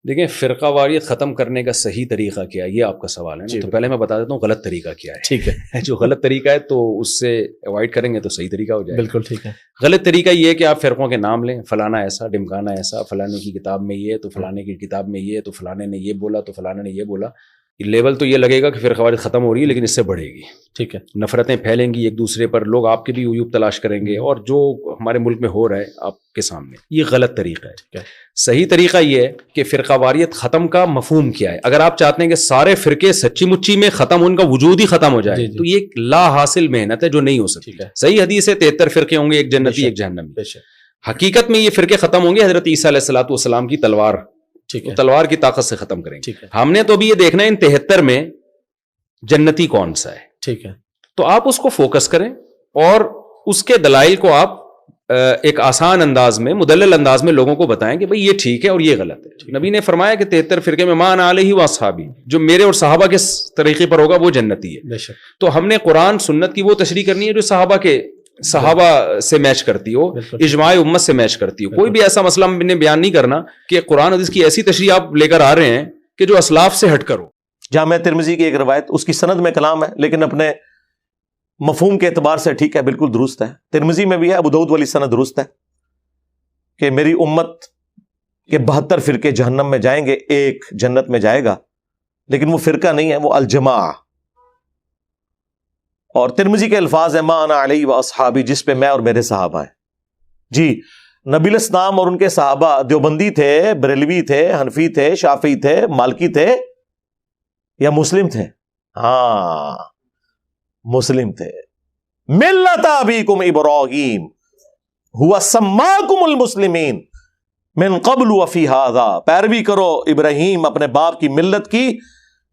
دیکھیں فرقہ واریت ختم کرنے کا صحیح طریقہ کیا ہے، یہ آپ کا سوال ہے نا. تو پہلے میں بتا دیتا ہوں غلط طریقہ کیا ہے. ٹھیک ہے، جو غلط طریقہ ہے تو اس سے اوائڈ کریں گے تو صحیح طریقہ ہو جائے گا. بالکل ٹھیک ہے. غلط طریقہ یہ ہے کہ آپ فرقوں کے نام لیں، فلانا ایسا، ڈمکانا ایسا، فلانے کی کتاب میں یہ، تو فلانے کی کتاب میں یہ، تو فلانے نے یہ بولا، تو فلانے نے یہ بولا. لیول تو یہ لگے گا کہ فرقہ واریت ختم ہو رہی ہے، لیکن اس سے بڑھے گی. ٹھیک ہے. نفرتیں پھیلیں گی ایک دوسرے پر، لوگ آپ کے بھی عیوب تلاش کریں گے، اور جو ہمارے ملک میں ہو رہا ہے آپ کے سامنے، یہ غلط طریقہ ہے. صحیح طریقہ یہ ہے کہ فرقہ واریت ختم کا مفہوم کیا ہے. اگر آپ چاہتے ہیں کہ سارے فرقے سچی مچی میں ختم، ان کا وجود ہی ختم ہو جائے، تو یہ ایک لا حاصل محنت ہے جو نہیں ہو سکتی. صحیح حدیث ہے 73 فرقے ہوں گے، ایک جنتی ایک جہنمی. حقیقت میں یہ فرقے ختم ہوں گے حضرت عیسیٰ علیہ الصلوۃ والسلام کی تلوار، تلوار کی طاقت سے ختم کریں گے. ہم نے تو بھی یہ دیکھنا ہے ان 73 میں جنتی کون سا ہے. ٹھیک ہے. تو آپ اس کو فوکس کریں اور اس کے دلائل کو آپ ایک آسان انداز میں، مدلل انداز میں لوگوں کو بتائیں کہ بھئی یہ ٹھیک ہے اور یہ غلط ہے. نبی نے فرمایا کہ 73 فرقے میں مان علیہ و اصحابی، جو میرے اور صحابہ کے طریقے پر ہوگا وہ جنتی ہے. تو ہم نے قرآن سنت کی وہ تشریح کرنی ہے جو صحابہ سے میچ کرتی ہو، اجماع امت سے میچ کرتی ہو. کوئی بھی ایسا مسئلہ ہم نے بیان نہیں کرنا کہ قرآن حدیث کی ایسی تشریح آپ لے کر آ رہے ہیں کہ جو اسلاف سے ہٹ کر ہو. جامع ترمذی کی ایک روایت، اس کی سند میں کلام ہے لیکن اپنے مفہوم کے اعتبار سے ٹھیک ہے، بالکل درست ہے. ترمذی میں بھی ہے، ابو داؤد والی سند درست ہے کہ میری امت کے 72 فرقے جہنم میں جائیں گے، ایک جنت میں جائے گا، لیکن وہ فرقہ نہیں ہے، وہ الجماع. اور ترمذی کے الفاظ ہیں ما انا علیہ و اصحابی، جس پہ میں اور میرے صحابہ ہیں. جی نبی الاسلام اور ان کے صحابہ دیوبندی تھے، بریلوی تھے، حنفی تھے، شافعی تھے، مالکی تھے یا مسلم تھے؟ ہاں مسلم تھے. ملت ابیکم ابراہیم ہوا سماکم المسلمین من قبل وفی ھذا، پیروی کرو ابراہیم اپنے باپ کی ملت کی،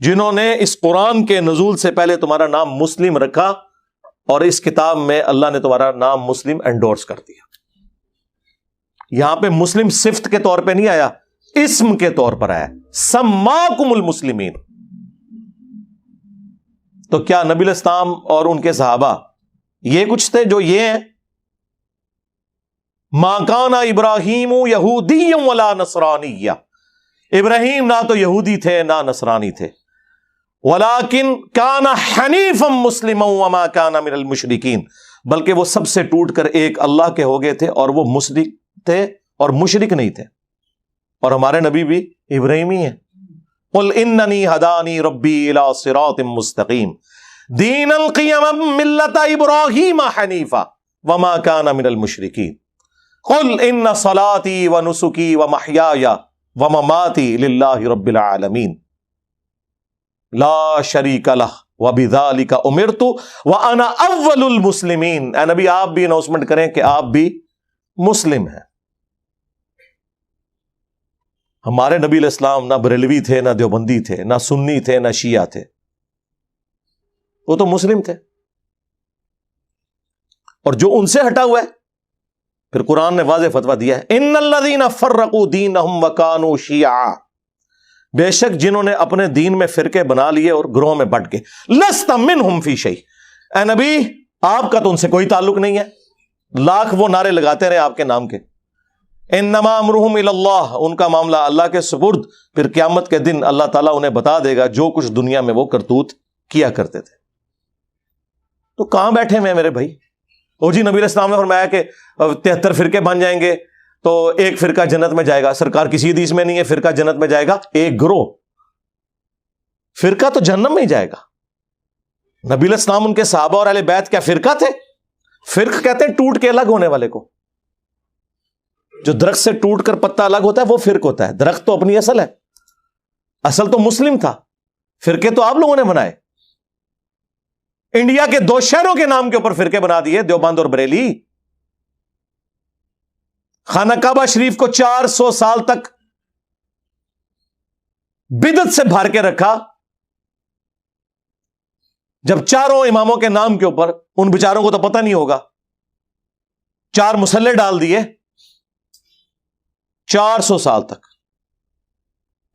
جنہوں نے اس قرآن کے نزول سے پہلے تمہارا نام مسلم رکھا، اور اس کتاب میں اللہ نے تمہارا نام مسلم انڈورس کر دیا. یہاں پہ مسلم صفت کے طور پہ نہیں آیا، اسم کے طور پر آیا، سماکم المسلمین. تو کیا نبی الاسلام اور ان کے صحابہ یہ کچھ تھے جو یہ ہیں؟ ما کان ابراہیم یہودی ولا نصرانی، ابراہیم نہ تو یہودی تھے نہ نصرانی تھے، ولیکن کان حنیفا مسلما وما کان من المشرکین، بلکہ وہ سب سے ٹوٹ کر ایک اللہ کے ہو گئے تھے، اور وہ مشرک تھے اور مشرک نہیں تھے. اور ہمارے نبی بھی ابراہیمی ہیں. قل اننی ہدانی ربی الی صراط مستقیم دینا قیما ملت ابراہیم حنیفا وما کان من المشرکین قل ان صلاتی ونسکی ومحیای ومماتی للہ رب العالمین لا شریک لہ وبذالک امرت وانا اول المسلمین. اے نبی آپ بھی اناؤنسمنٹ کریں کہ آپ بھی مسلم ہیں. ہمارے نبی علیہ السلام نہ بریلوی تھے، نہ دیوبندی تھے، نہ سنی تھے، نہ شیعہ تھے، وہ تو مسلم تھے. اور جو ان سے ہٹا ہوا ہے، پھر قرآن نے واضح فتویٰ دیا ہے ان الذین فرقوا دینہم وکانوا شیعا، بے شک جنہوں نے اپنے دین میں فرقے بنا لیے اور گروہوں میں بٹ گئے، لست منہم فی شیء، اے نبی آپ کا تو ان سے کوئی تعلق نہیں ہے. لاکھ وہ نعرے لگاتے رہے آپ کے نام کے. انما امرہم الی اللہ، ان کا معاملہ اللہ کے سپرد، پھر قیامت کے دن اللہ تعالیٰ انہیں بتا دے گا جو کچھ دنیا میں وہ کرتوت کیا کرتے تھے. تو کہاں بیٹھے ہوئے ہیں میرے بھائی؟ او جی نبی علیہ السلام نے فرمایا کہ 73 فرقے بن جائیں گے تو ایک فرقہ جنت میں جائے گا. سرکار کسی حدیث میں نہیں ہے فرقہ جنت میں جائے گا، ایک گروہ. فرقہ تو جہنم میں ہی جائے گا. نبی علیہ السلام ان کے صحابہ اور اہل بیت کیا فرقہ تھے؟ فرق کہتے ہیں ٹوٹ کے الگ ہونے والے کو. جو درخت سے ٹوٹ کر پتا الگ ہوتا ہے وہ فرق ہوتا ہے. درخت تو اپنی اصل ہے، اصل تو مسلم تھا، فرقے تو آپ لوگوں نے بنائے. انڈیا کے 2 شہروں کے نام کے اوپر فرقے بنا دیے، دیوبند اور بریلی. خانہ کعبہ شریف کو 400 سال تک بدعت سے بھر کے رکھا، جب چاروں اماموں کے نام کے اوپر، ان بیچاروں کو تو پتہ نہیں ہوگا، 4 مسلح ڈال دیے. 400 سال تک،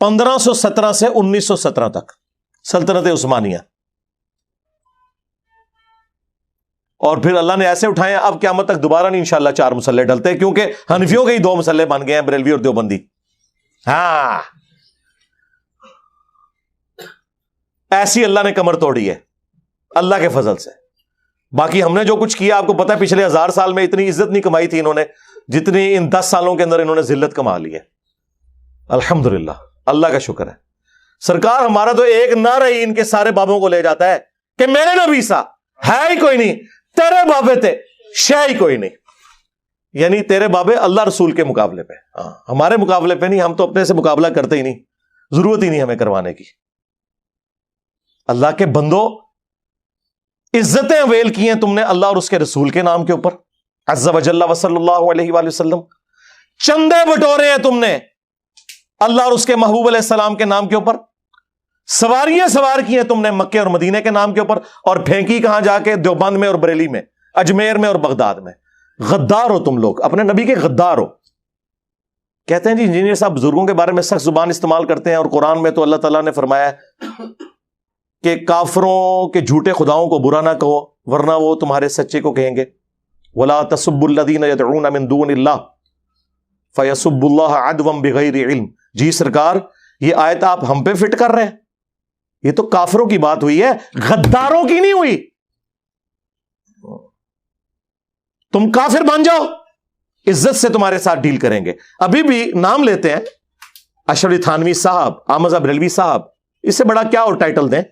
1517 سے 1917 تک سلطنت عثمانیہ. اور پھر اللہ نے ایسے اٹھائے، اب قیامت تک دوبارہ نہیں انشاءاللہ 4 مسلح ڈلتے، کیونکہ حنفیوں کے ہی 2 مسلح بن گئے ہیں، بریلوی اور دیوبندی. ہاں ایسی اللہ نے کمر توڑی ہے اللہ کے فضل سے. باقی ہم نے جو کچھ کیا آپ کو پتا ہے پچھلے 1000 سال میں اتنی عزت نہیں کمائی تھی انہوں نے جتنی ان 10 سالوں کے اندر انہوں نے ذلت کما لی ہے. الحمدللہ اللہ کا شکر ہے. سرکار ہمارا تو ایک نعرہ ہی ان کے سارے بابوں کو لے جاتا ہے کہ میرے نبی سا ہے ہی کوئی نہیں, تیرے بابے تھے شے ہی کوئی نہیں. یعنی تیرے بابے اللہ رسول کے مقابلے پہ, ہمارے مقابلے پہ نہیں. ہم تو اپنے سے مقابلہ کرتے ہی نہیں, ضرورت ہی نہیں ہمیں کروانے کی. اللہ کے بندو عزتیں اویل کی ہیں تم نے اللہ اور اس کے رسول کے نام کے اوپر عز و جل و صلی اللہ علیہ وآلہ وسلم. چندے بٹورے ہیں تم نے اللہ اور اس کے محبوب علیہ السلام کے نام کے اوپر. سواریاں سوار کی ہیں تم نے مکے اور مدینے کے نام کے اوپر, اور پھینکی کہاں جا کے؟ دیوبند میں اور بریلی میں, اجمیر میں اور بغداد میں. غدار ہو تم لوگ, اپنے نبی کے غدار ہو. کہتے ہیں جی انجینئر صاحب بزرگوں کے بارے میں سخت زبان استعمال کرتے ہیں, اور قرآن میں تو اللہ تعالیٰ نے فرمایا کہ کافروں کے جھوٹے خداؤں کو برا نہ کہو ورنہ وہ تمہارے سچے کو کہیں گے. وَلَا تَسُبُّوا الَّذِينَ يَدْعُونَ مِن دُونِ اللَّهِ فَيَسُبُّوا اللَّهَ عَدْوًا بِغَيْرِ عِلْمٍ. جی سرکار یہ آیت آپ ہم پہ فٹ کر رہے ہیں, یہ تو کافروں کی بات ہوئی ہے, غداروں کی نہیں ہوئی. تم کافر بن جاؤ, عزت سے تمہارے ساتھ ڈیل کریں گے. ابھی بھی نام لیتے ہیں اشرف تھانوی صاحب, احمد بریلوی صاحب, اس سے بڑا کیا اور ٹائٹل دیں.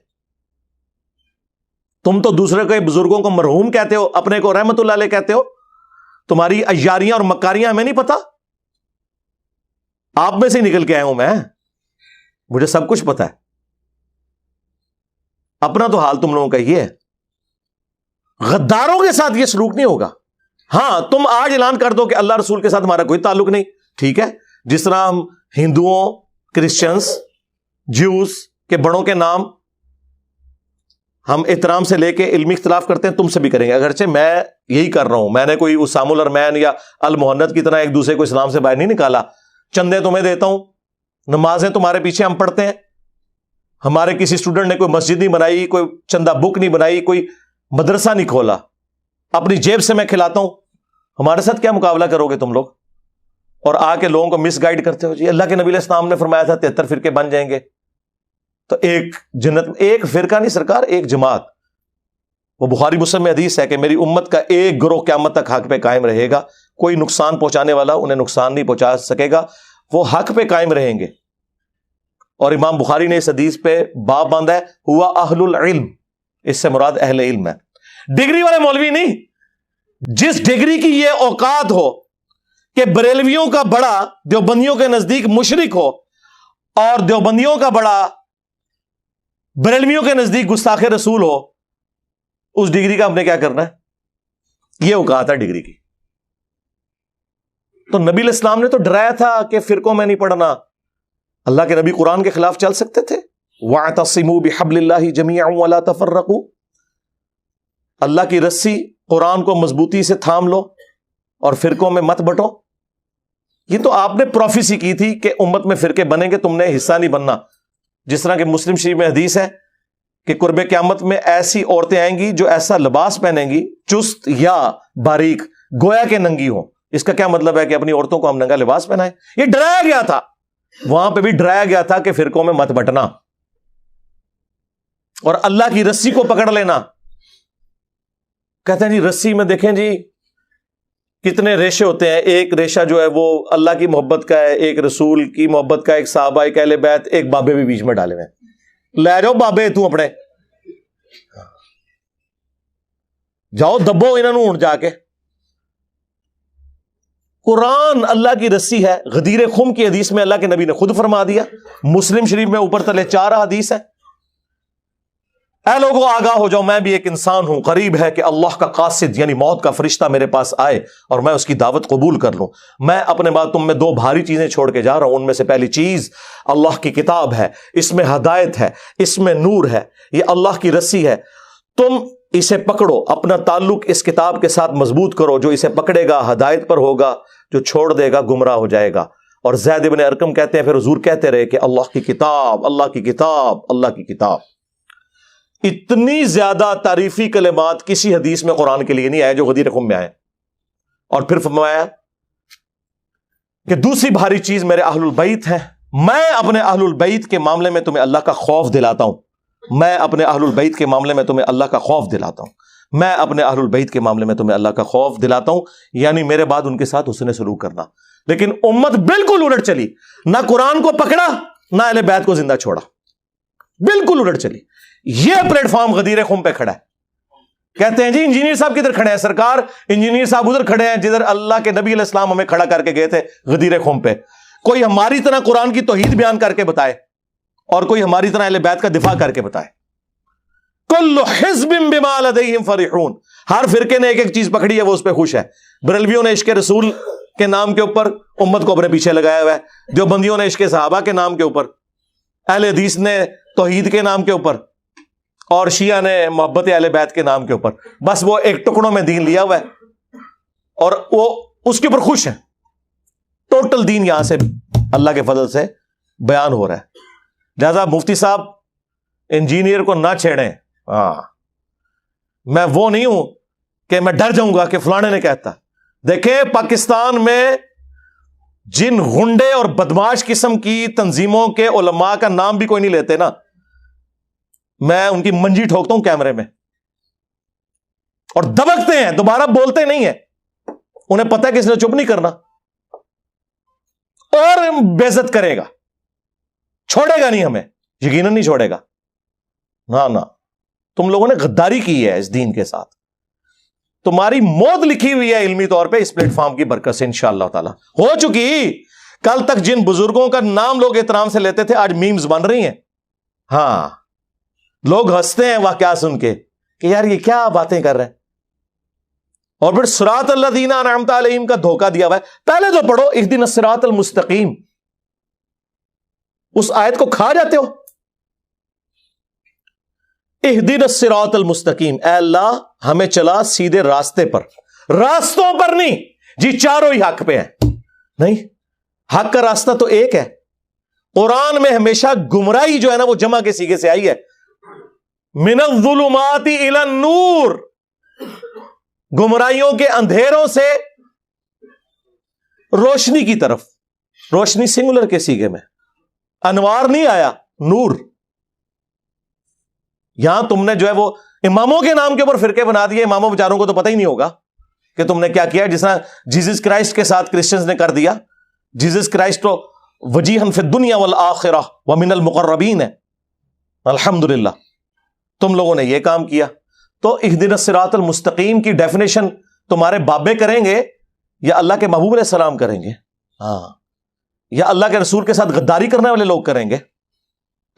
تم تو دوسرے کے بزرگوں کو مرحوم کہتے ہو, اپنے کو رحمت اللہ علیہ کہتے ہو. تمہاری عیاریاں اور مکاریاں ہمیں نہیں پتا, آپ میں سے نکل کے آیا ہوں میں, مجھے سب کچھ پتا ہے. اپنا تو حال تم لوگوں کا یہ ہے. غداروں کے ساتھ یہ سلوک نہیں ہوگا. ہاں تم آج اعلان کر دو کہ اللہ رسول کے ساتھ ہمارا کوئی تعلق نہیں, ٹھیک ہے. جس طرح ہم ہندوؤں, کرسچنس, جیوز کے بڑوں کے نام ہم احترام سے لے کے علمی اختلاف کرتے ہیں, تم سے بھی کریں گے. اگرچہ میں یہی کر رہا ہوں, میں نے کوئی اسام الارمین یا المحنت کی طرح ایک دوسرے کو اسلام سے باہر نہیں نکالا. چندے تمہیں دیتا ہوں, نمازیں تمہارے پیچھے ہم پڑھتے ہیں. ہمارے کسی اسٹوڈنٹ نے کوئی مسجد نہیں بنائی, کوئی چندہ بک نہیں بنائی, کوئی مدرسہ نہیں کھولا, اپنی جیب سے میں کھلاتا ہوں. ہمارے ساتھ کیا مقابلہ کرو گے تم لوگ؟ اور آ کے لوگوں کو مس گائیڈ کرتے ہو. جی اللہ کے نبی علیہ السلام نے فرمایا تھا 73 فرقے بن جائیں گے. تو ایک جنت, ایک فرقہ نہیں سرکار, ایک جماعت. وہ بخاری مسلم میں حدیث ہے کہ میری امت کا ایک گروہ قیامت تک حق پہ قائم رہے گا. کوئی نقصان پہنچانے والا انہیں نقصان نہیں پہنچا سکے گا, وہ حق پہ قائم رہیں گے. اور امام بخاری نے اس حدیث پہ باب باندھا ہے ہوا اہل العلم, اس سے مراد اہل علم ہے, ڈگری والے مولوی نہیں. جس ڈگری کی یہ اوقات ہو کہ بریلویوں کا بڑا دیوبندیوں کے نزدیک مشرک ہو, اور دیوبندیوں کا بڑا بریلویوں کے نزدیک گستاخ رسول ہو, اس ڈگری کا ہم نے کیا کرنا ہے؟ یہ اوقات ہے ڈگری کی. تو نبی علیہ السلام نے تو ڈرایا تھا کہ فرقوں میں نہیں پڑھنا. اللہ کے نبی قرآن کے خلاف چل سکتے تھے. وَاعْتَصِمُوا بِحَبْلِ اللَّهِ جَمِيعًا وَلَا تَفَرَّقُوا. اللہ کی رسی قرآن کو مضبوطی سے تھام لو اور فرقوں میں مت بٹو. یہ تو آپ نے پروفیسی کی تھی کہ امت میں فرقے بنیں گے, تم نے حصہ نہیں بننا. جس طرح کہ مسلم شریف میں حدیث ہے کہ قرب قیامت میں ایسی عورتیں آئیں گی جو ایسا لباس پہنیں گی چست یا باریک گویا کہ ننگی ہو. اس کا کیا مطلب ہے کہ اپنی عورتوں کو ہم ننگا لباس پہنائیں؟ یہ ڈرایا گیا تھا, وہاں پہ بھی ڈرایا گیا تھا کہ فرقوں میں مت بٹنا اور اللہ کی رسی کو پکڑ لینا. کہتے ہیں جی رسی میں دیکھیں جی کتنے ریشے ہوتے ہیں. ایک ریشہ جو ہے وہ اللہ کی محبت کا ہے, ایک رسول کی محبت کا, ایک صحابہ, ایک اہل بیت, ایک بابے بھی بیچ میں ڈالے ہوئے. لے جاؤ بابے تو اپنے, جاؤ دبو انہوں جا کے. قرآن اللہ کی رسی ہے. غدیر خم کی حدیث میں اللہ کے نبی نے خود فرما دیا. مسلم شریف میں اوپر تلے 4 حدیث ہے. اے لوگوں آگاہ ہو جاؤ, میں بھی ایک انسان ہوں, قریب ہے کہ اللہ کا قاصد یعنی موت کا فرشتہ میرے پاس آئے اور میں اس کی دعوت قبول کر لوں. میں اپنے بعد تم میں 2 بھاری چیزیں چھوڑ کے جا رہا ہوں. ان میں سے پہلی چیز اللہ کی کتاب ہے, اس میں ہدایت ہے, اس میں نور ہے, یہ اللہ کی رسی ہے. تم اسے پکڑو, اپنا تعلق اس کتاب کے ساتھ مضبوط کرو. جو اسے پکڑے گا ہدایت پر ہوگا, جو چھوڑ دے گا گمراہ ہو جائے گا. اور زید بن ارقم کہتے ہیں پھر حضور کہتے رہے کہ اللہ کی کتاب, اللہ کی کتاب, اللہ کی کتاب. اتنی زیادہ تعریفی کلمات کسی حدیث میں قرآن کے لیے نہیں آئے جو غدیر خم میں آئے. اور پھر فرمایا کہ دوسری بھاری چیز میرے اہل البیت ہیں, میں اپنے اہل البیت کے معاملے میں تمہیں اللہ کا خوف دلاتا ہوں. میں اپنے اہل البیت کے معاملے میں تمہیں اللہ کا خوف دلاتا ہوں، میں اپنے اہل البیت کے معاملے میں تمہیں اللہ کا خوف دلاتا ہوں، یعنی میرے بعد ان کے ساتھ حسن سلوک کرنا۔ لیکن امت بالکل الٹ چلی، نہ قرآن کو پکڑا نہ اہل بیت کو زندہ چھوڑا، بالکل الٹ چلی۔ یہ پلیٹ فارم غدیر خم پہ کھڑا ہے۔ کہتے ہیں جی انجینئر صاحب کدھر کھڑے ہیں؟ سرکار انجینئر صاحب ادھر کھڑے ہیں جدھر اللہ کے نبی علیہ السلام ہمیں کھڑا کر کے گئے تھے غدیر خم پہ۔ کوئی ہماری طرح قرآن کی توحید بیان کر کے بتائے اور کوئی ہماری طرح اہل بیت کا دفاع کر کے بتائے۔ کل حزب بما لدیہم فرحون، ہر فرقے نے ایک ایک چیز پکڑی ہے، وہ اس پہ خوش ہے۔ بریلویوں نے عشق رسول کے نام کے اوپر امت کو اپنے پیچھے لگایا ہوا ہے، دیوبندیوں نے عشق صحابہ کے نام کے اوپر، اہل حدیث نے توحید کے نام کے اوپر، اور شیعہ نے محبت اہل بیت کے نام کے اوپر۔ بس وہ ایک ٹکڑوں میں دین لیا ہوا ہے اور وہ اس کے اوپر خوش ہیں۔ ٹوٹل دین یہاں سے اللہ کے فضل سے بیان ہو رہا ہے۔ لہذا مفتی صاحب انجینئر کو نہ چھیڑیں۔ ہاں، میں وہ نہیں ہوں کہ میں ڈر جاؤں گا کہ فلانے نے کہتا۔ دیکھیں پاکستان میں جن غنڈے اور بدماش قسم کی تنظیموں کے علماء کا نام بھی کوئی نہیں لیتے نا، میں ان کی منجی ٹھوکتا ہوں کیمرے میں، اور دبکتے ہیں، دوبارہ بولتے نہیں ہیں، انہیں پتہ ہے کہ اس نے چپ نہیں کرنا اور بے عزت کرے گا، چھوڑے گا نہیں، ہمیں یقیناً نہیں چھوڑے گا۔ نہ تم لوگوں نے غداری کی ہے اس دین کے ساتھ، تمہاری موت لکھی ہوئی ہے علمی طور پہ اس پلیٹ فارم کی برکت سے انشاءاللہ تعالی ہو چکی۔ کل تک جن بزرگوں کا نام لوگ احترام سے لیتے تھے آج میمز بن رہی ہیں۔ ہاں، لوگ ہنستے ہیں واقعات سن کے کہ یار یہ کیا باتیں کر رہے ہیں، اور پھر صراط الذین انعمت علیہم کا دھوکہ دیا ہوا ہے۔ پہلے تو پڑھو اہدنا الصراط المستقیم، اس آیت کو کھا جاتے ہو۔ اہدنا الصراط المستقیم، اے اللہ ہمیں چلا سیدھے راستے پر، راستوں پر نہیں جی چاروں ہی حق پہ ہیں، نہیں، حق کا راستہ تو ایک ہے۔ قرآن میں ہمیشہ گمراہی جو ہے نا وہ جمع کے سیغے سے آئی ہے، من الظلمات الی النور، گمراہیوں کے اندھیروں سے روشنی کی طرف، روشنی سنگولر کے سیغے میں، انوار نہیں آیا، نور۔ یہاں تم نے جو ہے وہ اماموں کے نام کے اوپر فرقے بنا دیے، اماموں بیچاروں کو تو پتہ ہی نہیں ہوگا کہ تم نے کیا کیا، جس طرح جیزس کرائسٹ کے ساتھ کرسچنز نے کر دیا۔ جیزس کرائسٹ تو وجیہن فی الدنیا والآخرہ ومن المقربین ہے، الحمدللہ۔ تم لوگوں نے یہ کام کیا۔ تو اہدنا الصراط المستقیم کی ڈیفینیشن تمہارے بابے کریں گے یا اللہ کے محبوب علیہ السلام کریں گے؟ ہاں، یا اللہ کے رسول کے ساتھ غداری کرنے والے لوگ کریں گے؟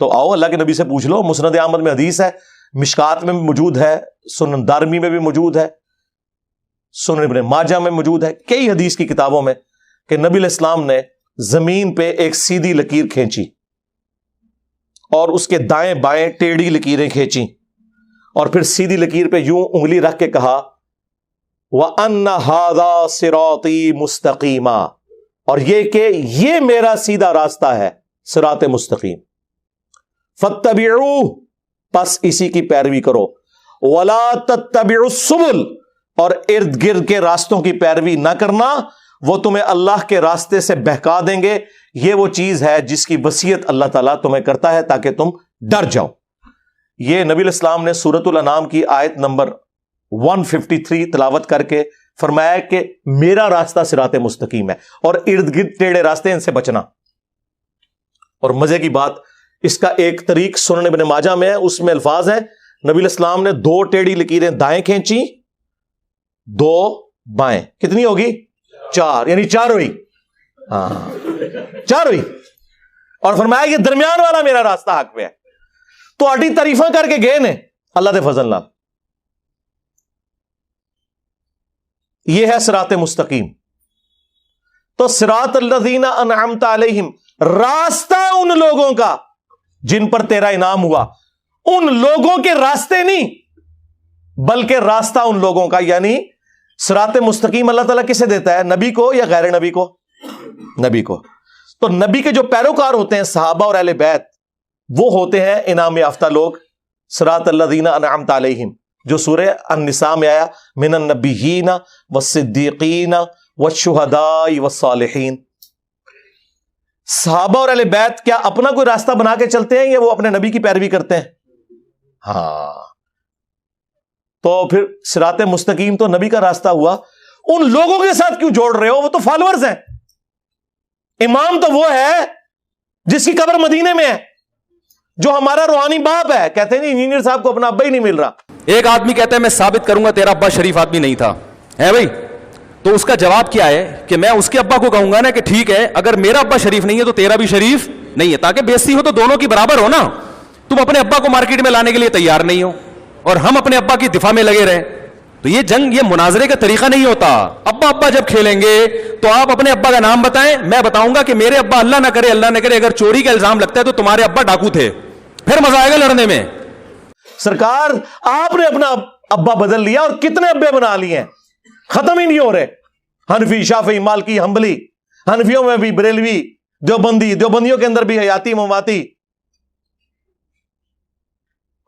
تو آؤ اللہ کے نبی سے پوچھ لو۔ مسند احمد میں حدیث ہے، مشکات میں بھی موجود ہے، سنن دارمی میں بھی موجود ہے، سنن ابن ماجہ میں موجود ہے، کئی حدیث کی کتابوں میں، کہ نبی علیہ السلام نے زمین پہ ایک سیدھی لکیر کھینچی اور اس کے دائیں بائیں ٹیڑھی لکیریں کھینچی، اور پھر سیدھی لکیر پہ یوں انگلی رکھ کے کہا وَأَنَّ هَذَا صِرَاطِي مُسْتَقِيمًا، اور یہ کہ یہ میرا سیدھا راستہ ہے، صراط مستقیم، فَاتَّبِعُوهُ، پس اسی کی پیروی کرو، وَلَا تَتَّبِعُوا السُّبُلَ، اور ارد گرد کے راستوں کی پیروی نہ کرنا، وہ تمہیں اللہ کے راستے سے بہکا دیں گے۔ یہ وہ چیز ہے جس کی وصیت اللہ تعالیٰ تمہیں کرتا ہے تاکہ تم ڈر جاؤ۔ یہ نبی علیہ السلام نے سورۃ الانعام کی آیت نمبر 153 تلاوت کر کے فرمایا کہ میرا راستہ صراط مستقیم ہے، اور ارد گرد ٹیڑھے راستے ان سے بچنا۔ اور مزے کی بات، اس کا ایک طریق سنن ابن ماجہ میں ہے، اس میں الفاظ ہیں نبی علیہ السلام نے 2 ٹیڑھی لکیریں دائیں کھینچی، 2 بائیں، کتنی ہوگی؟ 4، یعنی چاروں ہی، ہاں چاروں ہی، اور فرمایا کہ درمیان والا میرا راستہ حق پہ ہے۔ تو اڈی تعریفاں کر کے گئے نے اللہ دے فضل نال۔ یہ ہے صراط مستقیم۔ تو صراط الذین انعمت علیہم، راستہ ان لوگوں کا جن پر تیرا انعام ہوا، ان لوگوں کے راستے نہیں بلکہ راستہ ان لوگوں کا، یعنی صراط مستقیم اللہ تعالیٰ کسے دیتا ہے؟ نبی کو یا غیر نبی کو؟ نبی کو۔ تو نبی کے جو پیروکار ہوتے ہیں صحابہ اور اہل بیت، وہ ہوتے ہیں انعام یافتہ لوگ، صراط الذین انعمت علیہم، جو سورہ النساء میں آیا، من النبیین والصدیقین والشہداء والصالحین۔ صحابہ اور اہل بیت کیا اپنا کوئی راستہ بنا کے چلتے ہیں یا وہ اپنے نبی کی پیروی کرتے ہیں؟ ہاں تو پھر صراط مستقیم تو نبی کا راستہ ہوا، ان لوگوں کے ساتھ کیوں جوڑ رہے ہو؟ وہ تو فالوورز ہیں. امام تو وہ ہے جس کی قبر مدینے میں ہے، جو ہمارا روحانی باپ ہے. کہتے ہیں نہیں انجینئر صاحب کو اپنا ابا ہی نہیں مل رہا. ایک آدمی کہتا ہے میں ثابت کروں گا تیرا ابا شریف آدمی نہیں تھا، ہے بھائی؟ تو اس کا جواب کیا ہے کہ میں اس کے ابا کو کہوں گا نا کہ ٹھیک ہے اگر میرا ابا شریف نہیں ہے تو تیرا بھی شریف نہیں ہے، تاکہ بےزتی ہو تو دونوں کی برابر ہو نا. تم اپنے ابا کو مارکیٹ میں لانے کے لیے تیار نہیں ہو اور ہم اپنے ابا کی دفاع میں لگے رہے، تو یہ جنگ، یہ مناظرے کا طریقہ نہیں ہوتا. ابا جب کھیلیں گے تو آپ اپنے ابا کا نام بتائیں، میں بتاؤں گا کہ میرے ابا اللہ نہ کرے اگر چوری کا الزام لگتا ہے تو تمہارے ابا ڈاکو تھے، پھر مزہ آئے گا لڑنے میں. سرکار آپ نے اپنا ابا بدل لیا اور کتنے ابے بنا لیے ہیں، ختم ہی نہیں ہو رہے. حنفی، شافعی، مالکی، حنبلی، حنفیوں میں بھی بریلوی، دیوبندیوں کے اندر بھی حیاتی، مماتی.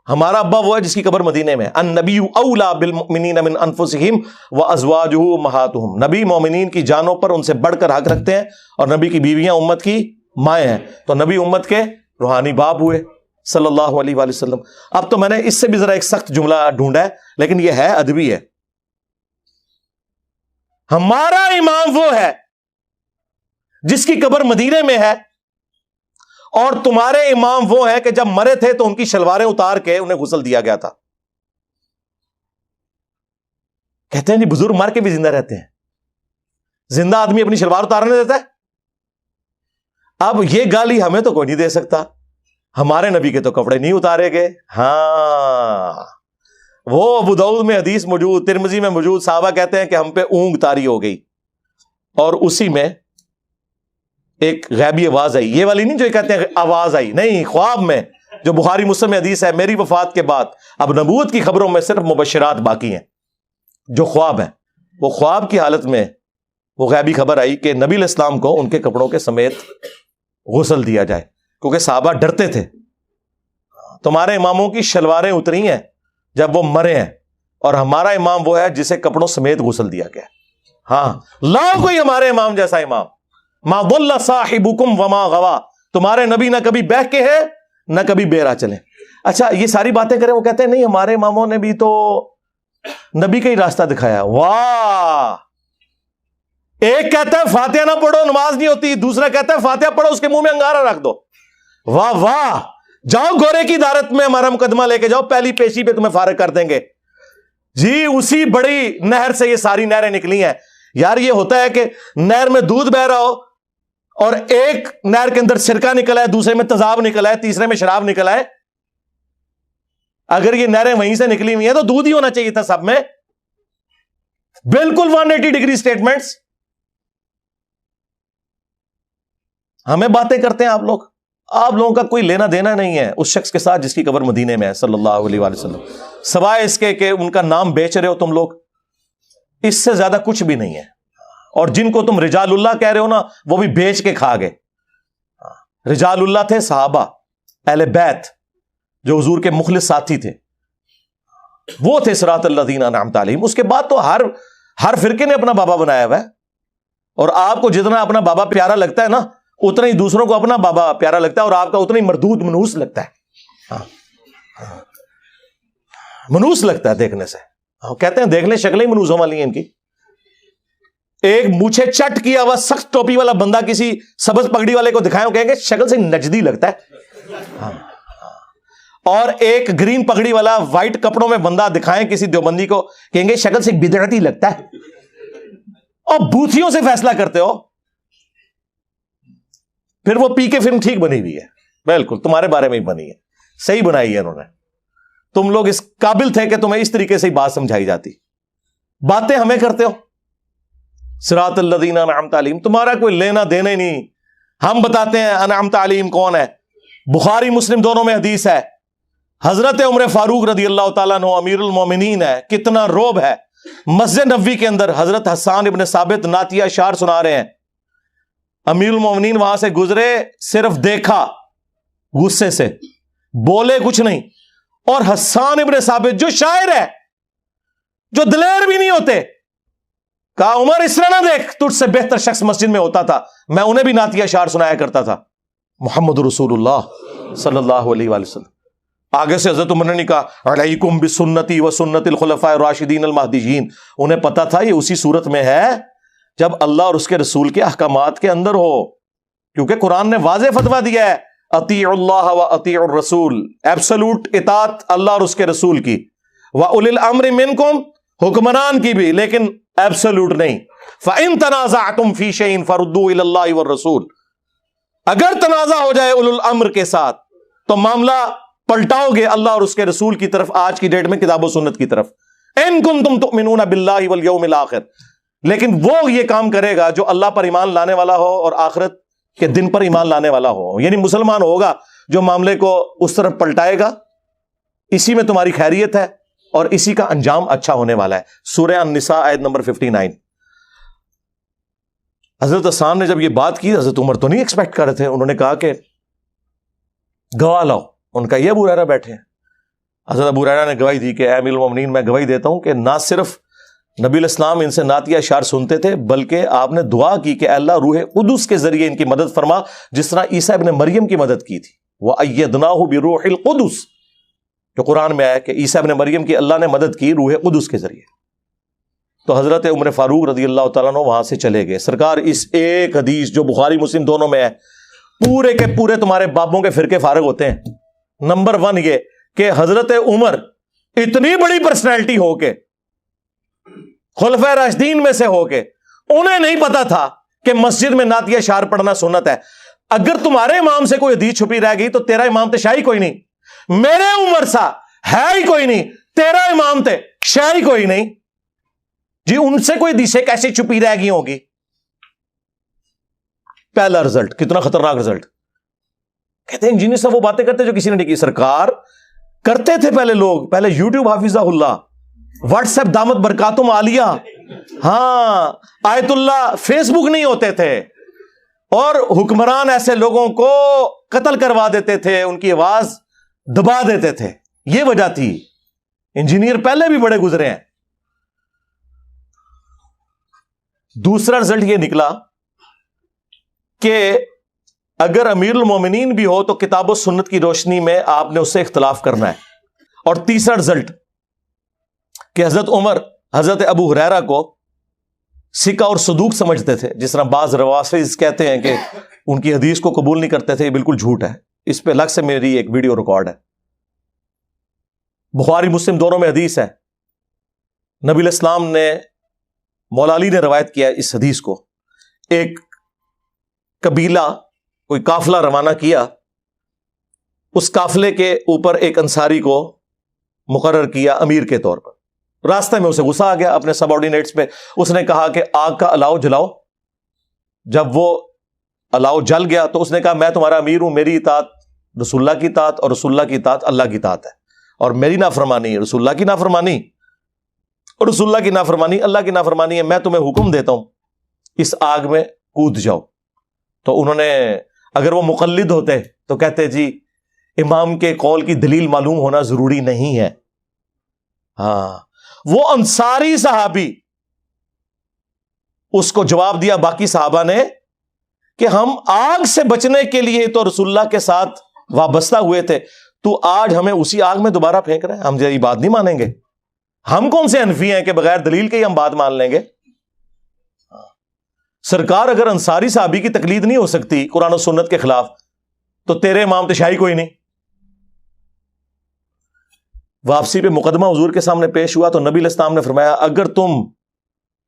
ہمارا ابا وہ ہے جس کی قبر مدینے میں. النبی اولا بالمؤمنین من انفسہم وازواجہ امہاتہم. نبی مومنین کی جانوں پر ان سے بڑھ کر حق رکھتے ہیں اور نبی کی بیویاں امت کی مائیں ہیں. تو نبی امت کے روحانی باپ ہوئے صلی اللہ علیہ وآلہ وسلم. اب تو میں نے اس سے بھی ذرا ایک سخت جملہ ڈھونڈا ہے لیکن یہ ہے ادبی ہے. ہمارا امام وہ ہے جس کی قبر مدینے میں ہے، اور تمہارے امام وہ ہیں کہ جب مرے تھے تو ان کی شلواریں اتار کے انہیں غسل دیا گیا تھا. کہتے ہیں جی بزرگ مر کے بھی زندہ رہتے ہیں، زندہ آدمی اپنی شلوار اتارنے دیتا ہے؟ اب یہ گالی ہمیں تو کوئی نہیں دے سکتا، ہمارے نبی کے تو کپڑے نہیں اتارے گئے. ہاں وہ ابو داؤد میں حدیث موجود، ترمذی میں موجود، صحابہ کہتے ہیں کہ ہم پہ اونگ طاری ہو گئی اور اسی میں ایک غیبی آواز آئی. یہ والی نہیں جو کہتے ہیں آواز آئی، نہیں، خواب میں، جو بخاری مسلم میں حدیث ہے میری وفات کے بعد اب نبوت کی خبروں میں صرف مبشرات باقی ہیں جو خواب ہیں. وہ خواب کی حالت میں وہ غیبی خبر آئی کہ نبی علیہ السلام کو ان کے کپڑوں کے سمیت غسل دیا جائے، کیونکہ صحابہ ڈرتے تھے. تمہارے اماموں کی شلواریں اتری ہیں جب وہ مرے ہیں، اور ہمارا امام وہ ہے جسے کپڑوں سمیت غسل دیا گیا. ہاں لاؤ کوئی ہمارے امام جیسا امام. ما ضل صاحبکم وما غوا. تمہارے نبی نہ کبھی بہہ کے ہیں نہ کبھی بے راہ چلے. اچھا یہ ساری باتیں کریں، وہ کہتے ہیں نہیں ہمارے اماموں نے بھی تو نبی کا ہی راستہ دکھایا. واہ! ایک کہتا ہے فاتحہ نہ پڑھو نماز نہیں ہوتی، دوسرا کہتا ہے فاتحہ پڑھو اس کے منہ میں انگارہ رکھ دو. واہ واہ! جاؤ گورے کی عدالت میں ہمارا مقدمہ لے کے جاؤ، پہلی پیشی پہ تمہیں فارغ کر دیں گے. جی اسی بڑی نہر سے یہ ساری نہریں نکلی ہیں. یار یہ ہوتا ہے کہ نہر میں دودھ بہ رہا ہو اور ایک نہر کے اندر سرکہ نکلا ہے، دوسرے میں تیزاب نکلا ہے، تیسرے میں شراب نکلا ہے. اگر یہ نہریں وہیں سے نکلی ہوئی ہیں تو دودھ ہی ہونا چاہیے تھا سب میں. بالکل 180 ڈگری سٹیٹمنٹس. ہمیں باتیں کرتے ہیں آپ لوگوں کا کوئی لینا دینا نہیں ہے اس شخص کے ساتھ جس کی قبر مدینے میں ہے صلی اللہ علیہ وآلہ وسلم، سوائے اس کے کہ ان کا نام بیچ رہے ہو تم لوگ. اس سے زیادہ کچھ بھی نہیں ہے. اور جن کو تم رجال اللہ کہہ رہے ہو نا وہ بھی بیچ کے کھا گئے. رجال اللہ تھے صحابہ اہل بیت جو حضور کے مخلص ساتھی تھے، وہ تھے صراط الذین انعمت علیہم. اس کے بعد تو ہر فرقے نے اپنا بابا بنایا ہوا ہے، اور آپ کو جتنا اپنا بابا پیارا لگتا ہے نا اتنا ہی دوسروں کو اپنا بابا پیارا لگتا ہے، اور آپ کا اتنا ہی مردود منوس لگتا ہے. منوس لگتا ہے دیکھنے سے. کہتے ہیں دیکھ لیں شکلیں منوسوں والی ہیں ان کی. ایک مونچھے چٹ کیا ہوا سخت ٹوپی والا بندہ کسی سبز پگڑی والے کو دکھائیں کہیں گے شکل سے نجدی لگتا ہے. اور ایک گرین پگڑی والا وائٹ کپڑوں میں بندہ دکھائیں کسی دیوبندی کو کہیں گے شکل سے بدعتی لگتا ہے. اور بوتھیوں سے فیصلہ کرتے ہو. پھر وہ پی کے فلم ٹھیک بنی ہوئی ہے، بالکل تمہارے بارے میں ہی بنی ہے، صحیح بنائی ہے انہوں نے. تم لوگ اس قابل تھے کہ تمہیں اس طریقے سے ہی بات سمجھائی جاتی. باتیں ہمیں کرتے ہو صراط الذین انعمت علیہم، تمہارا کوئی لینا دینا ہی نہیں. ہم بتاتے ہیں انعمت علیہم کون ہے. بخاری مسلم دونوں میں حدیث ہے، حضرت عمر فاروق رضی اللہ تعالیٰ عنہ امیر المومنین ہے. کتنا روب ہے. مسجد نبوی کے اندر حضرت حسان ابن ثابت نعتیہ اشعار سنا رہے ہیں. امیر المومنین وہاں سے گزرے، صرف دیکھا، غصے سے بولے کچھ نہیں. اور حسان ابن ثابت جو شاعر ہے، جو دلیر بھی نہیں ہوتے، کہا عمر اس طرح نہ دیکھ، تجھ سے بہتر شخص مسجد میں ہوتا تھا، میں انہیں بھی نعتیہ اشعار سنایا کرتا تھا. محمد رسول اللہ صلی اللہ علیہ وآلہ وسلم. آگے سے حضرت عمر نے نہیں کہا علیکم بسنتی و سنت الخلفاء الراشدین المہدیین، انہیں پتا تھا یہ اسی صورت میں ہے جب اللہ اور اس کے رسول کے احکامات کے اندر ہو، کیونکہ قرآن نے واضح فتویٰ دیا ہے اطیعوا اللہ و اطیعوا الرسول، ایبسولوٹ اطاعت اللہ اور اس کے رسول کی، وَأُولِي الْأَمْرِ مِنْكُمْ، حکمران کی بھی، لیکن ایبسولوٹ نہیں۔ فَإِن تَنَازَعْتُمْ فِي شَيْءٍ فَرُدُّوهُ إِلَى اللَّهِ وَالرَّسُولِ، اگر تنازع ہو جائے اولو الامر کے ساتھ تو معاملہ پلٹاؤ گے اللہ اور اس کے رسول کی طرف، آج کی ڈیٹ میں کتاب و سنت کی طرف۔ ان کنتم تؤمنون باللہ والیوم الاخر، لیکن وہ یہ کام کرے گا جو اللہ پر ایمان لانے والا ہو اور آخرت کے دن پر ایمان لانے والا ہو، یعنی مسلمان ہوگا جو معاملے کو اس طرف پلٹائے گا، اسی میں تمہاری خیریت ہے اور اسی کا انجام اچھا ہونے والا ہے۔ سورہ النساء آیت نمبر 59۔ حضرت حسان نے جب یہ بات کی، حضرت عمر تو نہیں ایکسپیکٹ کر رہے تھے، انہوں نے کہا کہ گواہ لاؤ۔ ان کا یہ ابو ہریرہ بیٹھے ہیں، حضرت ابو ہریرہ نے گواہی دی کہ اے امیر المومنین، میں گواہی دیتا ہوں کہ نہ صرف نبی الاسلام ان سے نعتیہ اشعار سنتے تھے، بلکہ آپ نے دعا کی کہ اے اللہ روح قدس کے ذریعے ان کی مدد فرما، جس طرح عیسیٰ ابن مریم کی مدد کی تھی، وَأَيَّدْنَاهُ بِرُوحِ الْقُدُسِ، جو قرآن میں آیا کہ عیسیٰ ابن مریم کی اللہ نے مدد کی روح قدس کے ذریعے۔ تو حضرت عمر فاروق رضی اللہ تعالیٰ عنہ وہاں سے چلے گئے۔ سرکار اس ایک حدیث جو بخاری مسلم دونوں میں ہے، پورے کے پورے تمہارے بابوں کے فرقے فارغ ہوتے ہیں۔ نمبر 1 یہ کہ حضرت عمر اتنی بڑی پرسنالٹی ہو کے، خلفائے راشدین میں سے ہو کے، انہیں نہیں پتا تھا کہ مسجد میں نعتیہ اشعار پڑھنا سنت ہے۔ اگر تمہارے امام سے کوئی حدیث چھپی رہ گئی تو تیرا امام تے شاہی کوئی نہیں، میرے عمر سا ہے ہی کوئی نہیں، تیرا امام تے شاہی کوئی نہیں جی، ان سے کوئی حدیثیں کیسے چھپی رہ گئی ہوگی؟ پہلا رزلٹ، کتنا خطرناک رزلٹ۔ کہتے ہیں انجینئر صاحب وہ باتیں کرتے جو کسی نے نہیں کی۔ سرکار کرتے تھے پہلے لوگ، پہلے یوٹیوب حافظہ اللہ، واٹس ایپ دامت برکاتم عالیہ، ہاں آیت اللہ، فیس بک نہیں ہوتے تھے، اور حکمران ایسے لوگوں کو قتل کروا دیتے تھے، ان کی آواز دبا دیتے تھے، یہ وجہ تھی۔ انجینئر پہلے بھی بڑے گزرے ہیں۔ دوسرا رزلٹ یہ نکلا کہ اگر امیر المومنین بھی ہو تو کتاب و سنت کی روشنی میں آپ نے اس سے اختلاف کرنا ہے۔ اور تیسرا رزلٹ کہ حضرت عمر حضرت ابو ہریرہ کو سکہ اور صدوق سمجھتے تھے، جس طرح بعض روافض کہتے ہیں کہ ان کی حدیث کو قبول نہیں کرتے تھے، یہ بالکل جھوٹ ہے۔ اس پہ الگ سے میری ایک ویڈیو ریکارڈ ہے، بخاری مسلم دونوں میں حدیث ہے۔ نبی الاسلام نے، مولا علی نے روایت کیا اس حدیث کو، ایک قبیلہ کوئی قافلہ روانہ کیا، اس قافلے کے اوپر ایک انصاری کو مقرر کیا امیر کے طور پر۔ راستے میں اسے غصہ آ گیا اپنے سب آرڈینیٹس پہ، اس نے کہا کہ آگ کا الاؤ جلاؤ۔ جب وہ الاؤ جل گیا تو اس نے کہا میں تمہارا امیر ہوں، میری اطاعت رسول اللہ کی اطاعت اور رسول اللہ کی اطاعت اللہ کی اطاعت ہے، اور میری نافرمانی رسول اللہ کی نافرمانی اور رسول اللہ کی نافرمانی اللہ کی نافرمانی ہے۔ میں تمہیں حکم دیتا ہوں اس آگ میں کود جاؤ۔ تو انہوں نے، اگر وہ مقلد ہوتے تو کہتے جی امام کے قول کی دلیل معلوم ہونا ضروری نہیں ہے۔ ہاں، وہ انصاری صحابی اس کو جواب دیا باقی صحابہ نے کہ ہم آگ سے بچنے کے لیے تو رسول اللہ کے ساتھ وابستہ ہوئے تھے، تو آج ہمیں اسی آگ میں دوبارہ پھینک رہے ہیں، ہم یہ بات نہیں مانیں گے۔ ہم کون سے حنفی ہیں کہ بغیر دلیل کے ہی ہم بات مان لیں گے؟ سرکار اگر انصاری صحابی کی تقلید نہیں ہو سکتی قرآن و سنت کے خلاف، تو تیرے امام تشاہی کوئی نہیں۔ واپسی پہ مقدمہ حضور کے سامنے پیش ہوا تو نبی علیہ السلام نے فرمایا اگر تم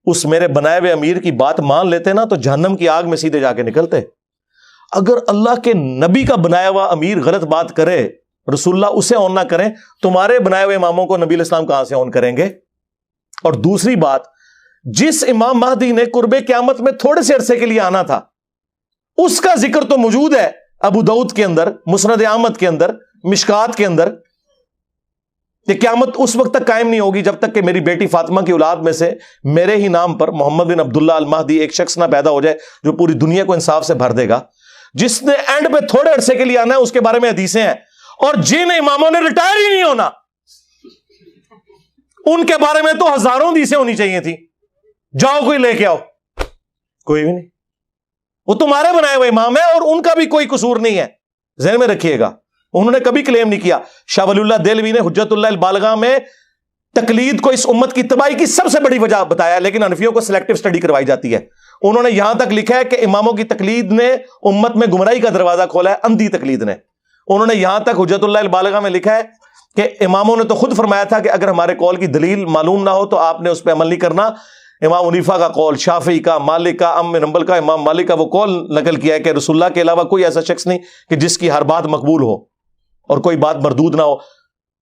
اس میرے بنائے ہوئے امیر کی بات مان لیتے نا تو جہنم کی آگ میں سیدھے جا کے نکلتے۔ اگر اللہ کے نبی کا بنایا ہوا امیر غلط بات کرے، رسول اللہ اسے آن نہ کریں، تمہارے بنائے ہوئے اماموں کو نبی علیہ السلام کہاں سے آن کریں گے؟ اور دوسری بات، جس امام مہدی نے قرب قیامت میں تھوڑے سے عرصے کے لیے آنا تھا، اس کا ذکر تو موجود ہے ابو داؤد کے اندر، مسند احمد کے اندر، مشکات کے اندر، کہ قیامت اس وقت تک قائم نہیں ہوگی جب تک کہ میری بیٹی فاطمہ کی اولاد میں سے میرے ہی نام پر محمد بن عبداللہ المہدی ایک شخص نہ پیدا ہو جائے جو پوری دنیا کو انصاف سے بھر دے گا۔ جس نے اینڈ پہ تھوڑے عرصے کے لیے آنا ہے اس کے بارے میں حدیثیں ہیں، اور جن اماموں نے ریٹائر ہی نہیں ہونا ان کے بارے میں تو ہزاروں حدیثیں ہونی چاہیے تھی۔ جاؤ کوئی لے کے آؤ، کوئی بھی نہیں۔ وہ تمہارے بنائے ہوئے امام ہے اور ان کا بھی کوئی قصور نہیں ہے، ذہن میں رکھیے گا۔ انہوں نے کبھی کلیم نہیں کیا. شاہ ولی اللہ دہلوی نے حجت اللہ البالغہ میں تقلید کو اس امت کی تباہی کی سب سے بڑی وجہ بتایا, لیکن حنفیوں کو سلیکٹو سٹڈی کروائی جاتی ہے. انہوں نے یہاں تک لکھا ہے کہ اماموں کی تقلید نے امت میں گمراہی کا دروازہ کھولا ہے, اندھی تقلید نے. انہوں نے یہاں تک حجت اللہ البالغہ میں لکھا ہے کہ اماموں نے تو خود فرمایا تھا کہ اگر ہمارے قول کی دلیل معلوم نہ ہو تو آپ نے اس پہ عمل نہیں کرنا. امام حنیفہ کا قول, شافعی کا, مالک کا, ام بن حنبل کا, امام مالک کا وہ قول نقل کیا ہے کہ رسول اللہ کے علاوہ کوئی ایسا شخص نہیں کہ جس کی ہر بات مقبول ہو اور کوئی بات مردود نہ ہو,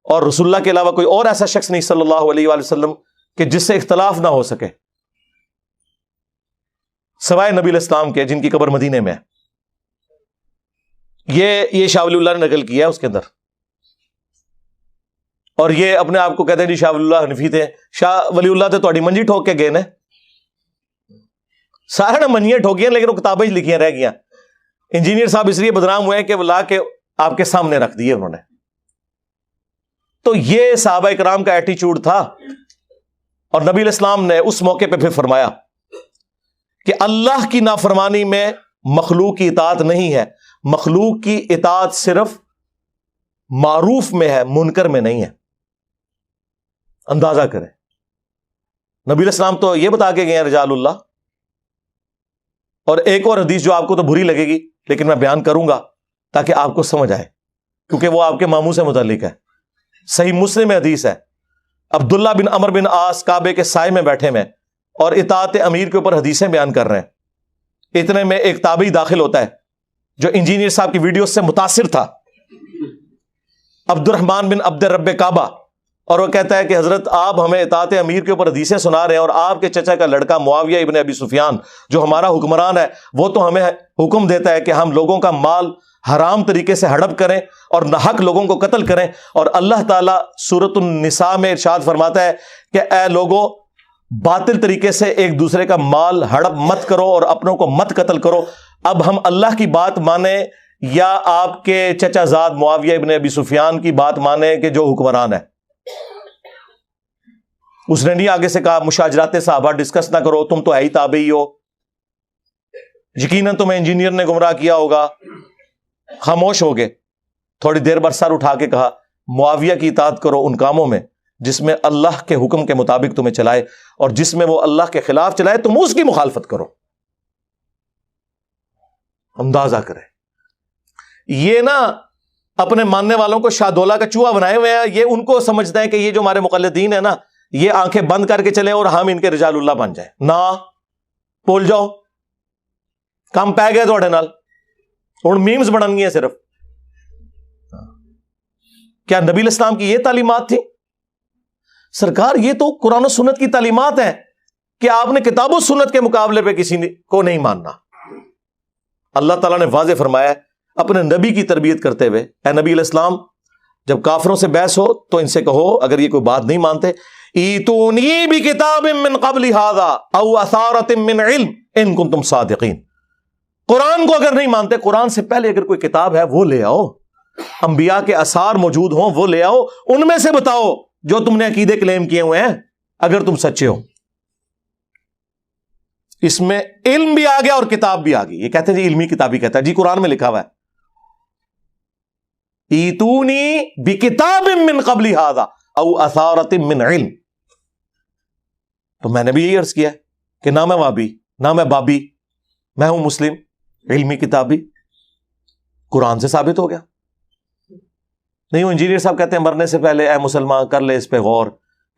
اور رسول اللہ کے علاوہ کوئی اور ایسا شخص نہیں صلی اللہ علیہ وآلہ وسلم کہ جس سے اختلاف نہ ہو سکے سوائے نبی علیہ السلام کے جن کی قبر مدینے میں ہے. یہ شاہ ولی اللہ نے نقل کیا ہے اس کے اندر. اور یہ اپنے آپ کو کہتے ہیں جی شاہ ولی اللہ حنفی تھے. شاہ ولی اللہ تو تھوڑی منجی ٹھوک کے گئے نا, سارے نے منجیاں ٹھوکیاں لیکن وہ کتابیں لکھیاں رہ گیا. انجینئر صاحب اس لیے بدنام ہوئے ہیں کہ وہ لا کے آپ کے سامنے رکھ دیے انہوں نے. تو یہ صحابہ کرام کا ایٹیچیوڈ تھا. اور نبی علیہ السلام نے اس موقع پہ پھر فرمایا کہ اللہ کی نافرمانی میں مخلوق کی اطاعت نہیں ہے, مخلوق کی اطاعت صرف معروف میں ہے, منکر میں نہیں ہے. اندازہ کریں, نبی علیہ السلام تو یہ بتا کے گئے ہیں رجال اللہ. اور ایک اور حدیث جو آپ کو تو بری لگے گی لیکن میں بیان کروں گا تاکہ آپ کو سمجھ آئے, کیونکہ وہ آپ کے ماموں سے متعلق ہے. صحیح مسلم میں حدیث ہے, عبداللہ بن عمر بن عاص کعبے کے سائے میں بیٹھے میں اور اطاعت امیر کے اوپر حدیثیں بیان کر رہے ہیں. اتنے میں ایک تابعی داخل ہوتا ہے جو انجینئر صاحب کی ویڈیو سے متاثر تھا, عبد الرحمن بن عبد رب کعبہ, اور وہ کہتا ہے کہ حضرت آپ ہمیں اطاعت امیر کے اوپر حدیثیں سنا رہے ہیں, اور آپ کے چچا کا لڑکا معاویہ ابن ابی سفیان جو ہمارا حکمران ہے وہ تو ہمیں حکم دیتا ہے کہ ہم لوگوں کا مال حرام طریقے سے ہڑپ کریں اور ناحق لوگوں کو قتل کریں. اور اللہ تعالیٰ سورۃ النساء میں ارشاد فرماتا ہے کہ اے لوگوں, باطل طریقے سے ایک دوسرے کا مال ہڑپ مت کرو اور اپنوں کو مت قتل کرو. اب ہم اللہ کی بات مانیں یا آپ کے چچا زاد معاویہ ابن ابی سفیان کی بات مانیں کہ جو حکمران ہے. اس نے نہیں آگے سے کہا مشاجرات صحابہ ڈسکس نہ کرو, تم تو ہے ہی تابعی ہو, یقیناً تمہیں انجینئر نے گمراہ کیا ہوگا. خاموش ہو گئے. تھوڑی دیر بعد سر اٹھا کے کہا معاویہ کی اطاعت کرو ان کاموں میں جس میں اللہ کے حکم کے مطابق تمہیں چلائے, اور جس میں وہ اللہ کے خلاف چلائے تم اس کی مخالفت کرو. اندازہ کرے, یہ نا اپنے ماننے والوں کو شاہ دولہ کا چوہا بنائے ہوئے ہیں. یہ ان کو سمجھتے ہیں کہ یہ جو ہمارے مقلدین ہیں نا یہ آنکھیں بند کر کے چلے اور ہم ان کے رجال اللہ بن جائیں. نہ بول جاؤ, کام پہ گئے تھوڑے نال اور میمز بنن گے صرف. کیا نبی علیہ السلام کی یہ تعلیمات تھی؟ سرکار یہ تو قرآن و سنت کی تعلیمات ہیں کہ آپ نے کتاب و سنت کے مقابلے پہ کسی کو نہیں ماننا. اللہ تعالیٰ نے واضح فرمایا اپنے نبی کی تربیت کرتے ہوئے, اے نبی علیہ السلام جب کافروں سے بحث ہو تو ان سے کہو اگر یہ کوئی بات نہیں مانتے, ایتونی بکتاب من قبل ھذا او اثارۃ من علم ان کنتم صادقین. قرآن کو اگر نہیں مانتے, قرآن سے پہلے اگر کوئی کتاب ہے وہ لے آؤ, انبیاء کے آثار موجود ہوں وہ لے آؤ, ان میں سے بتاؤ جو تم نے عقیدے کلیم کیے ہوئے ہیں اگر تم سچے ہو. اس میں علم بھی آ گیا اور کتاب بھی آ گئی. یہ کہتے ہیں جی علمی کتاب ہی کہتا ہے, جی قرآن میں لکھا ہوا ہے ایتونی بکتاب من قبل ھذا او اثارۃ من علم. تو میں نے بھی یہی عرض کیا کہ نہ میں وابی نہ میں بابی, میں ہوں مسلم. علمی کتاب بھی قرآن سے ثابت ہو گیا. نہیں وہ انجینئر صاحب کہتے ہیں مرنے سے پہلے اے مسلمان کر لے اس پہ غور,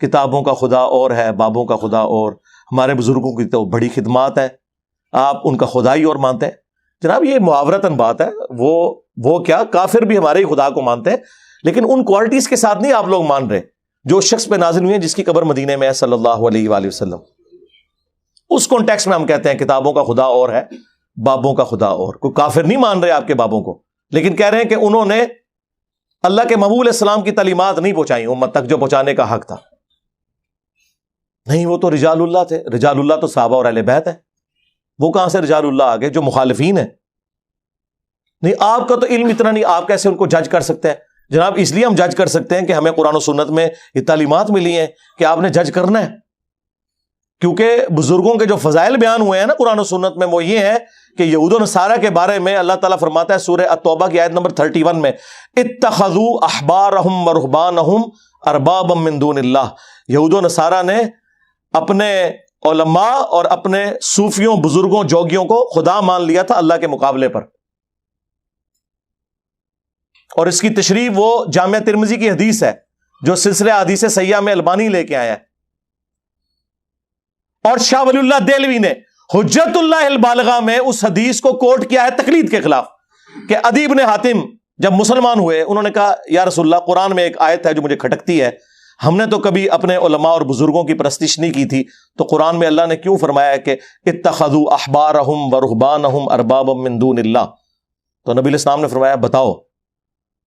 کتابوں کا خدا اور ہے بابوں کا خدا اور. ہمارے بزرگوں کی تو بڑی خدمات ہے, آپ ان کا خدا ہی اور مانتے ہیں. جناب یہ محاورتاً بات ہے, وہ کیا کافر بھی ہمارے ہی خدا کو مانتے ہیں, لیکن ان کوالٹیز کے ساتھ نہیں آپ لوگ مان رہے جو شخص پہ نازل ہوئی ہیں جس کی قبر مدینے میں ہے صلی اللہ علیہ وآلہ وسلم. اس کانٹیکسٹ میں ہم کہتے ہیں کتابوں کا خدا اور ہے بابوں کا خدا اور. کوئی کافر نہیں مان رہے آپ کے بابوں کو, لیکن کہہ رہے ہیں کہ انہوں نے اللہ کے محبوب علیہ السلام کی تعلیمات نہیں پہنچائی امت تک جو پہنچانے کا حق تھا. نہیں وہ تو رجال اللہ تھے. رجال اللہ تو صحابہ اور اہل بیت ہیں, وہ کہاں سے رجال اللہ آگے جو مخالفین ہیں. نہیں آپ کا تو علم اتنا نہیں, آپ کیسے ان کو جج کر سکتے ہیں؟ جناب اس لیے ہم جج کر سکتے ہیں کہ ہمیں قرآن و سنت میں یہ تعلیمات ملی ہیں کہ آپ نے جج کرنا ہے. کیونکہ بزرگوں کے جو فضائل بیان ہوئے ہیں نا قرآن و سنت میں وہ یہ ہے کہ یہود و نصارہ کے بارے میں اللہ تعالیٰ فرماتا ہے سورہ التوبہ کی آیت نمبر 31 میں اتخذوا احبارہم ورہبانہم اربابا من دون اللہ، یہود و نصارہ نے اپنے علماء اور اپنے صوفیوں، بزرگوں، جوگیوں کو خدا مان لیا تھا اللہ کے مقابلے پر. اور اس کی تشریح وہ جامعہ ترمذی کی حدیث ہے جو سلسلہ حدیث صحیحہ میں البانی لے کے آیا ہے. اور شاہ ولی اللہ دہلوی نے حجت اللہ البالغہ میں اس حدیث کو کوٹ کیا ہے تقلید کے خلاف، کہ عدی بن حاتم جب مسلمان ہوئے انہوں نے کہا یا رسول اللہ قرآن میں ایک آیت ہے جو مجھے کھٹکتی ہے، ہم نے تو کبھی اپنے علماء اور بزرگوں کی پرستش نہیں کی تھی، تو قرآن میں اللہ نے کیوں فرمایا ہے کہ اتخذوا احبارہم ورہبانہم اربابا من دون اللہ؟ تو نبی علیہ السلام نے فرمایا بتاؤ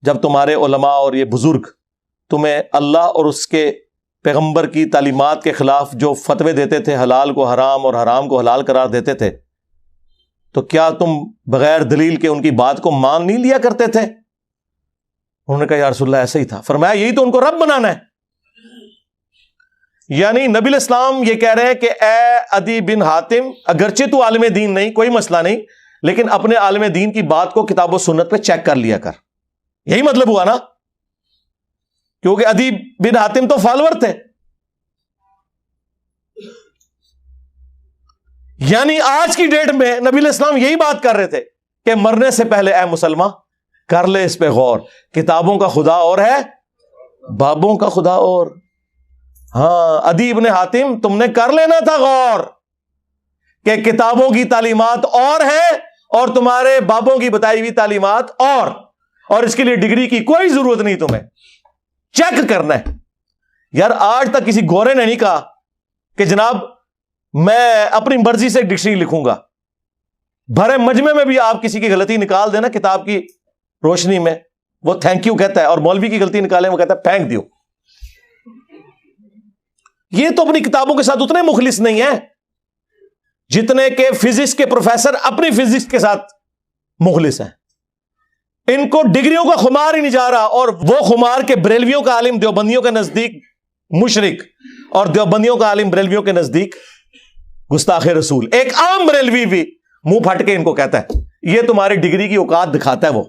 جب تمہارے علماء اور یہ بزرگ تمہیں اللہ اور اس کے پیغمبر کی تعلیمات کے خلاف جو فتوے دیتے تھے، حلال کو حرام اور حرام کو حلال قرار دیتے تھے، تو کیا تم بغیر دلیل کے ان کی بات کو مان نہیں لیا کرتے تھے؟ انہوں نے کہا یا رسول اللہ ایسا ہی تھا. فرمایا یہی تو ان کو رب بنانا ہے. یعنی نبی علیہ السلام یہ کہہ رہے ہیں کہ اے عدی بن حاتم، اگرچہ تو عالم دین نہیں، کوئی مسئلہ نہیں، لیکن اپنے عالم دین کی بات کو کتاب و سنت پہ چیک کر لیا کر. یہی مطلب ہوا نا، کیونکہ عدی بن حاتم تو فالوور تھے. یعنی آج کی ڈیٹ میں نبی علیہ السلام یہی بات کر رہے تھے کہ مرنے سے پہلے اے مسلمان کر لے اس پہ غور، کتابوں کا خدا اور ہے، بابوں کا خدا اور. ہاں عدی بن حاتم تم نے کر لینا تھا غور کہ کتابوں کی تعلیمات اور ہے اور تمہارے بابوں کی بتائی ہوئی تعلیمات اور اس کے لیے ڈگری کی کوئی ضرورت نہیں، تمہیں چیک کرنا ہے. یار آج تک کسی گورے نے نہیں کہا کہ جناب میں اپنی مرضی سے ڈکشنری لکھوں گا. بھرے مجمع میں بھی آپ کسی کی غلطی نکال دینا کتاب کی روشنی میں، وہ تھینک یو کہتا ہے، اور مولوی کی غلطی نکالیں وہ کہتا ہے پھینک دیو. یہ تو اپنی کتابوں کے ساتھ اتنے مخلص نہیں ہیں جتنے کہ فزکس کے پروفیسر اپنی فزکس کے ساتھ مخلص ہیں. ان کو ڈگریوں کا خمار ہی نہیں جا رہا، اور وہ خمار کے بریلویوں کا عالم دیوبندیوں کے نزدیک مشرک اور دیوبندیوں کا عالم بریلویوں کے نزدیک گستاخ رسول. ایک عام بریلوی بھی منہ پھٹ کے ان کو کہتا ہے. یہ تمہاری ڈگری کی اوقات دکھاتا ہے وہ.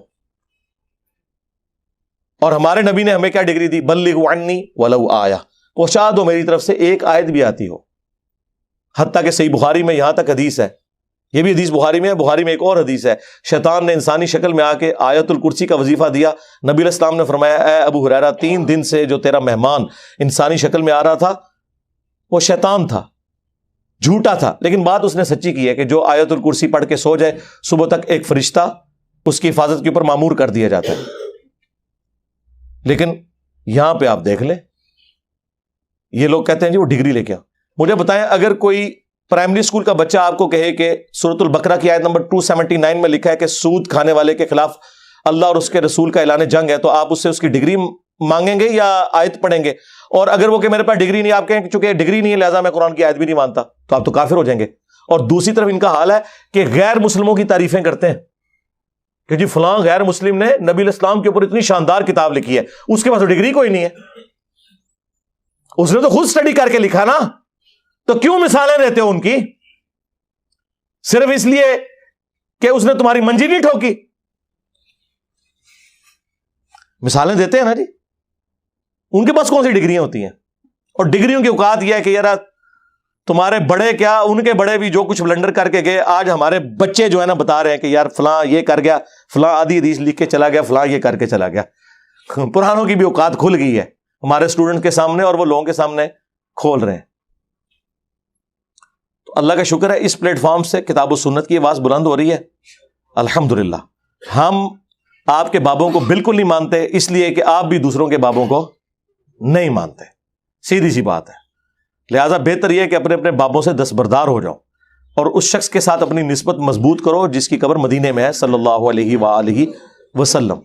اور ہمارے نبی نے ہمیں کیا ڈگری دی؟ بلغوا عنی ولو آیا، پہنچا دو میری طرف سے ایک آیت بھی آتی ہو. حتیٰ کہ صحیح بخاری میں یہاں تک حدیث ہے، یہ بھی حدیث بخاری میں ہے. بخاری میں ایک اور حدیث ہے، شیطان نے انسانی شکل میں آ کے آیت الکرسی کا وظیفہ دیا. نبی علیہ السلام نے فرمایا اے ابو ہریرہ 3 دن سے جو تیرا مہمان انسانی شکل میں آ رہا تھا وہ شیطان تھا، جھوٹا تھا، لیکن بات اس نے سچی کی ہے کہ جو آیت الکرسی پڑھ کے سو جائے صبح تک ایک فرشتہ اس کی حفاظت کے اوپر مامور کر دیا جاتا ہے. لیکن یہاں پہ آپ دیکھ لیں یہ لوگ کہتے ہیں جی وہ ڈگری لے کے آ. مجھے بتائیں اگر کوئی پرائمری اسکول کا بچہ آپ کو کہے کہ سورۃ البقرہ کی آیت نمبر 279 میں لکھا ہے کہ سود کھانے والے کے خلاف اللہ اور اس کے رسول کا اعلان جنگ ہے، تو آپ اس سے اس کی ڈگری مانگیں گے یا آیت پڑھیں گے؟ اور اگر وہ کہ میرے پاس ڈگری نہیں، آپ کہیں کہ چونکہ ڈگری نہیں ہے لہٰذا میں قرآن کی آیت بھی نہیں مانتا، تو آپ تو کافر ہو جائیں گے. اور دوسری طرف ان کا حال ہے کہ غیر مسلموں کی تعریفیں کرتے ہیں کہ جی فلاں غیر مسلم نے نبی علیہ السلام کے اوپر اتنی شاندار کتاب لکھی ہے، اس کے پاس تو ڈگری کوئی نہیں ہے، اس نے تو خود اسٹڈی کر کے لکھا نا. تو کیوں مثالیں دیتے ہو ان کی؟ صرف اس لیے کہ اس نے تمہاری منجی نہیں ٹھوکی. مثالیں دیتے ہیں نا جی. ان کے پاس کون سی ڈگریاں ہوتی ہیں؟ اور ڈگریوں کی اوقات یہ ہے کہ یار تمہارے بڑے کیا، ان کے بڑے بھی جو کچھ بلنڈر کر کے گئے، آج ہمارے بچے جو ہے نا بتا رہے ہیں کہ یار فلاں یہ کر گیا، فلاں آدھی حدیث لکھ کے چلا گیا، فلاں یہ کر کے چلا گیا. پرانوں کی بھی اوقات کھل گئی ہے ہمارے اسٹوڈنٹ کے سامنے اور وہ لوگوں کے سامنے کھول رہے ہیں. تو اللہ کا شکر ہے اس پلیٹ فارم سے کتاب و سنت کی آواز بلند ہو رہی ہے الحمدللہ. ہم آپ کے بابوں کو بالکل نہیں مانتے اس لیے کہ آپ بھی دوسروں کے بابوں کو نہیں مانتے، سیدھی سی بات ہے. لہٰذا بہتر یہ کہ اپنے اپنے بابوں سے دستبردار ہو جاؤ اور اس شخص کے ساتھ اپنی نسبت مضبوط کرو جس کی قبر مدینے میں ہے صلی اللہ علیہ وآلہ وسلم.